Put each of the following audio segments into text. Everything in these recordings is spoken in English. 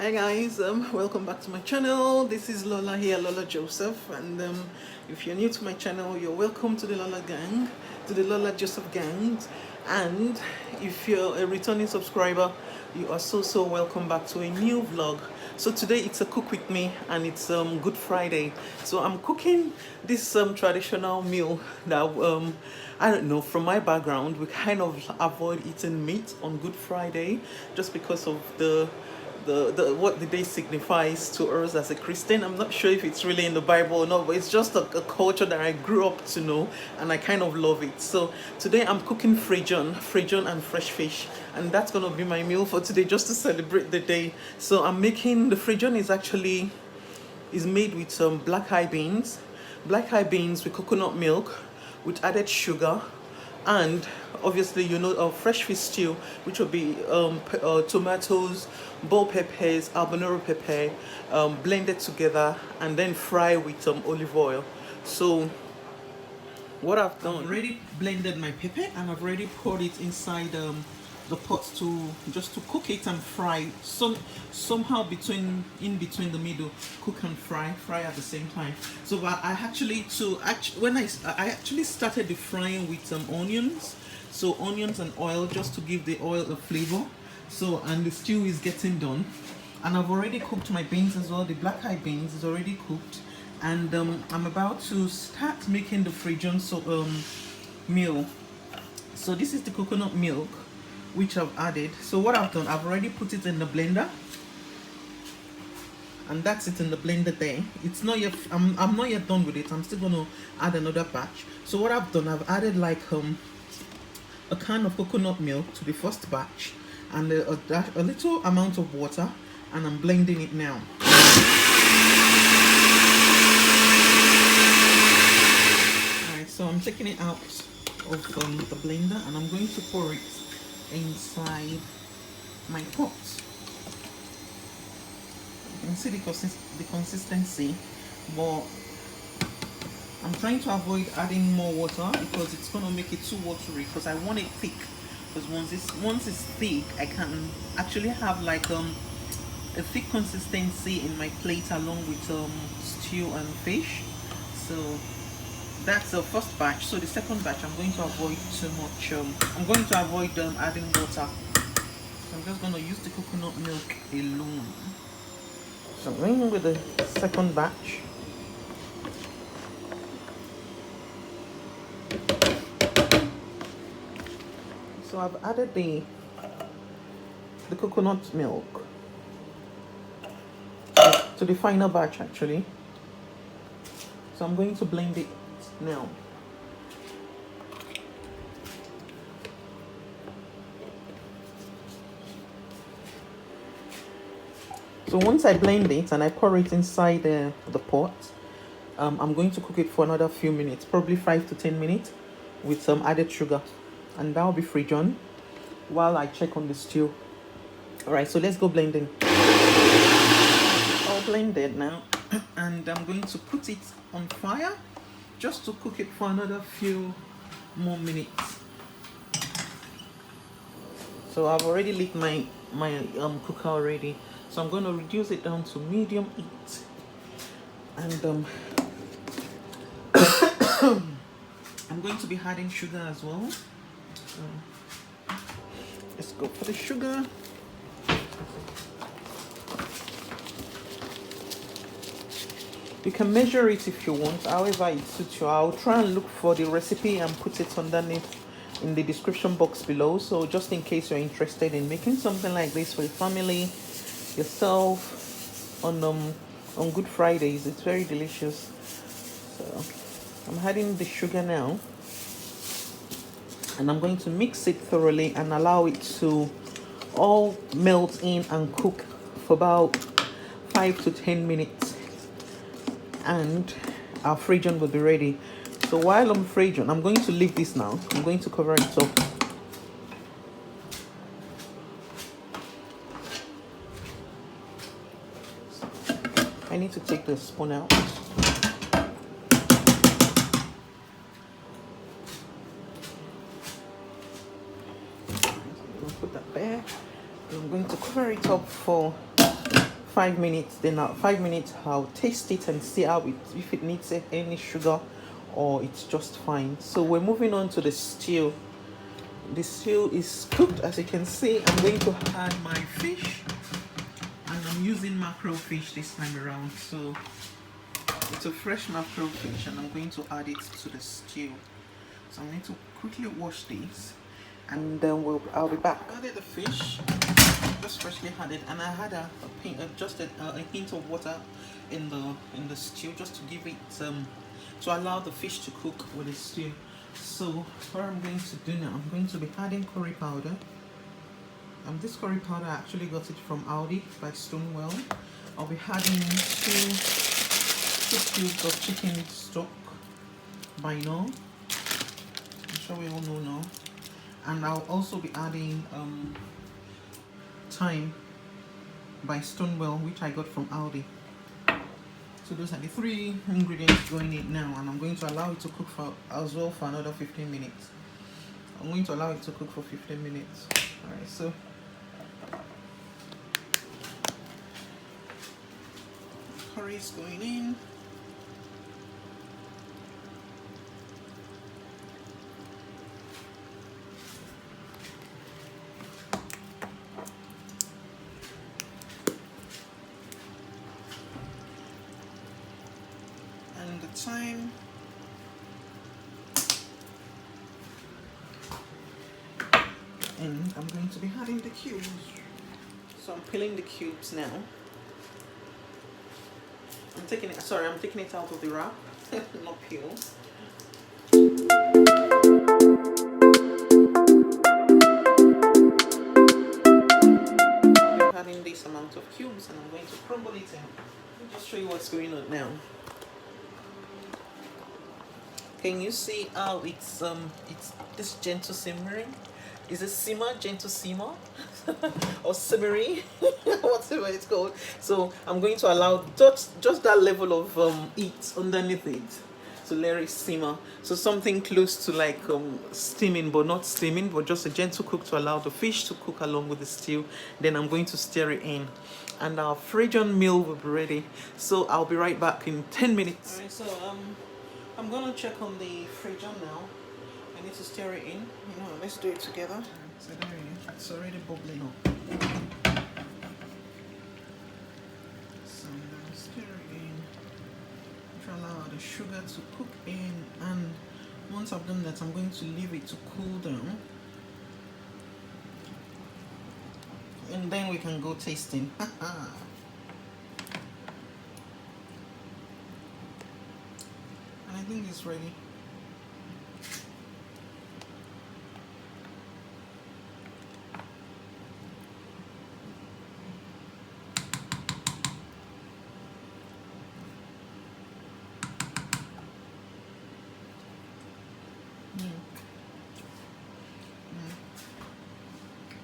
Hi guys, welcome back to my channel. This is Lola here, Lola Joseph, and if you're new to my channel, you're welcome to the Lola gang, to the Lola Joseph gang. And if you're a returning subscriber, you are so welcome back to a new vlog. So today it's a cook with me, and it's Good Friday. So I'm cooking this traditional meal that I don't know, from my background we kind of avoid eating meat on Good Friday just because of the what the day signifies to us as a Christian. I'm not sure if it's really in the Bible or not, but it's just a culture that I grew up to know, and I kind of love it. So today I'm cooking FREJON and fresh fish, and that's gonna be my meal for today, just to celebrate the day. So I'm making the FREJON is made with some black eye beans with coconut milk, with added sugar, and obviously fresh fish stew, which will be tomatoes, bell peppers, habanero pepper, blended together and then fry with some olive oil. So what I've done, I've already blended my pepper and I've already poured it inside the pot to just to cook it and fry somehow in between the middle, cook and fry at the same time. So I actually started the frying with some onions, so onions and oil, just to give the oil a flavor. So, and the stew is getting done, and I've already cooked my beans as well. The black eye beans is already cooked, and I'm about to start making the FREJON meal. So this is the coconut milk which I've added. So what I've done, I've already put it in the blender, and that's it in the blender there. It's not yet, I'm not yet done with it. I'm still going to add another batch. So what I've done, I've added like a can of coconut milk to the first batch, and a little amount of water, and I'm blending it now. Alright, so I'm taking it out of the blender, and I'm going to pour it inside my pot. You can see the consistency, but I'm trying to avoid adding more water because it's going to make it too watery, because I want it thick. Because once it's thick, I can actually have like a thick consistency in my plate along with stew and fish. So that's the first batch. So the second batch, I'm going to avoid too much. I'm going to avoid adding water. So I'm just going to use the coconut milk alone. So I'm going with the second batch. So I've added the coconut milk to the final batch actually. So I'm going to blend it now. So once I blend it and I pour it inside the pot, I'm going to cook it for another few minutes, probably 5 to 10 minutes, with some added sugar, and that will be FREJON while I check on the stew. Alright, so let's go blending. All blended now, and I'm going to put it on fire just to cook it for another few more minutes. So I've already lit my cooker already, so I'm going to reduce it down to medium heat, and I'm going to be adding sugar as well. So let's go for the sugar. You can measure it if you want, however it suits you. I'll try and look for the recipe and put it underneath in the description box below, so just in case you're interested in making something like this for your family, yourself, on Good Fridays. It's very delicious. So I'm adding the sugar now, and I'm going to mix it thoroughly and allow it to all melt in and cook for about 5 to 10 minutes, and our FREJON will be ready. So while I'm FREJON, I'm going to leave this now. I'm going to cover it up. I need to take the spoon out. Put that there. I'm going to cover it up for 5 minutes. Then 5 minutes I'll taste it and see how it, if it needs any sugar or it's just fine. So we're moving on to the stew. The stew is cooked, as you can see. I'm going to add my fish, and I'm using mackerel fish this time around. So it's a fresh mackerel fish, and I'm going to add it to the stew. So I'm going to quickly wash these, and then I'll be back. I added the fish, just freshly added, and I had a hint of water in the stew, just to give it to allow the fish to cook with the stew. So what I'm going to do now, I'm going to be adding curry powder. This curry powder, I actually got it from Aldi by Stonewell. I'll be adding two cubes of chicken stock by now. I'm sure we all know now. And I'll also be adding thyme by Stonewell, which I got from Aldi. So those are the 3 ingredients going in now, and I'm going to allow it to cook for another 15 minutes. I'm going to allow it to cook for 15 minutes. Alright, so curry is going in. And the thyme. And I'm going to be adding the cubes. So I'm peeling the cubes now. I'm taking it out of the wrap, not peel. I'm adding this amount of cubes, and I'm going to crumble it in. Let me just show you what's going on now. Can you see how it's this gentle simmering? Is it simmer, gentle simmer, or simmering, whatever it's called? So I'm going to allow just that level of heat underneath it, to let it simmer. So something close to like steaming, but not steaming, but just a gentle cook to allow the fish to cook along with the stew. Then I'm going to stir it in, and our FREJON meal will be ready. So I'll be right back in 10 minutes. Alright, so I'm gonna check on the FREJON now. I need to stir it in. Let's do it together. So there it is. It's already bubbling up. So I'm gonna stir it in. To allow the sugar to cook in, and once I've done that, I'm going to leave it to cool down. And then we can go tasting. And I think it's ready.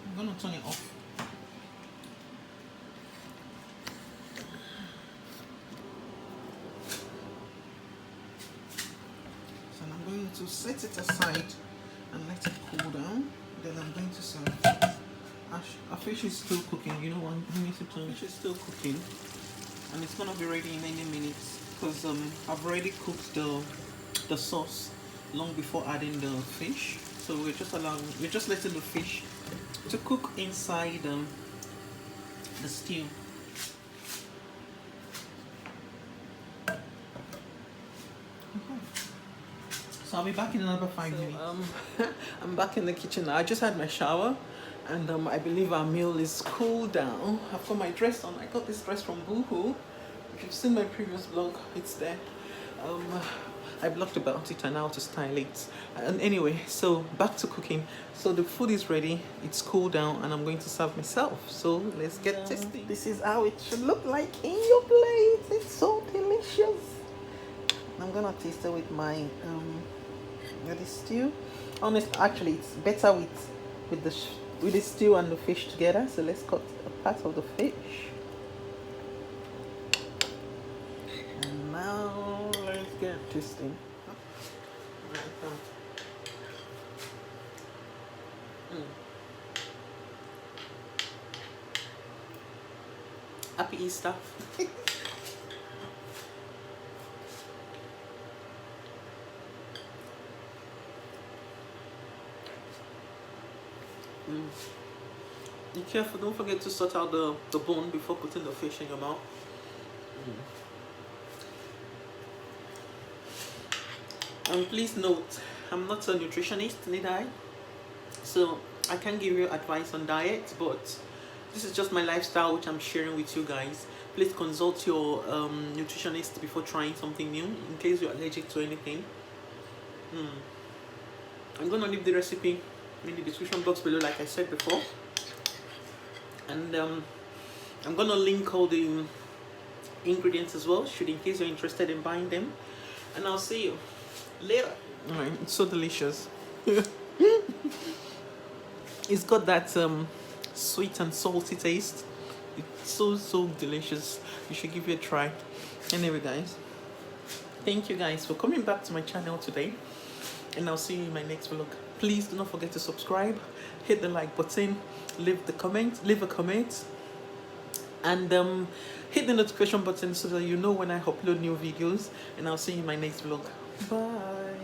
I'm gonna turn it off. So I'm going to set it aside and let it cool down. Then I'm going to serve. Our fish is still cooking. You know what? Fish is still cooking, and it's gonna be ready in any minutes, because I've already cooked the sauce long before adding the fish. So we're just letting the fish to cook inside the stew. So I'll be back in another 5 minutes. I'm back in the kitchen now. I just had my shower, and I believe our meal is cooled down. I've got my dress on. I got this dress from Boohoo. If you've seen my previous vlog, it's there. I blogged about it and how to style it. And anyway, so back to cooking. So the food is ready. It's cooled down, and I'm going to serve myself. So let's get tasty. This is how it should look like in your plate. It's so delicious. I'm gonna taste it with my with the stew. Actually, it's better with the stew and the fish together. So let's cut a part of the fish. And now let's get tasting. Happy Easter. Be careful, don't forget to sort out the bone before putting the fish in your mouth. And please note, I'm not a nutritionist, need I? So I can't give you advice on diet, but this is just my lifestyle which I'm sharing with you guys. Please consult your nutritionist before trying something new in case you're allergic to anything. I'm gonna leave the recipe in the description box below, like I said before, and I'm gonna link all the ingredients as well, should in case you're interested in buying them. And I'll see you later. All right, it's so delicious. It's got that sweet and salty taste. It's so delicious. You should give it a try. Anyway, guys, thank you guys for coming back to my channel today, and I'll see you in my next vlog. Please do not forget to subscribe, hit the like button, leave a comment, and hit the notification button so that you know when I upload new videos. And I'll see you in my next vlog. Bye.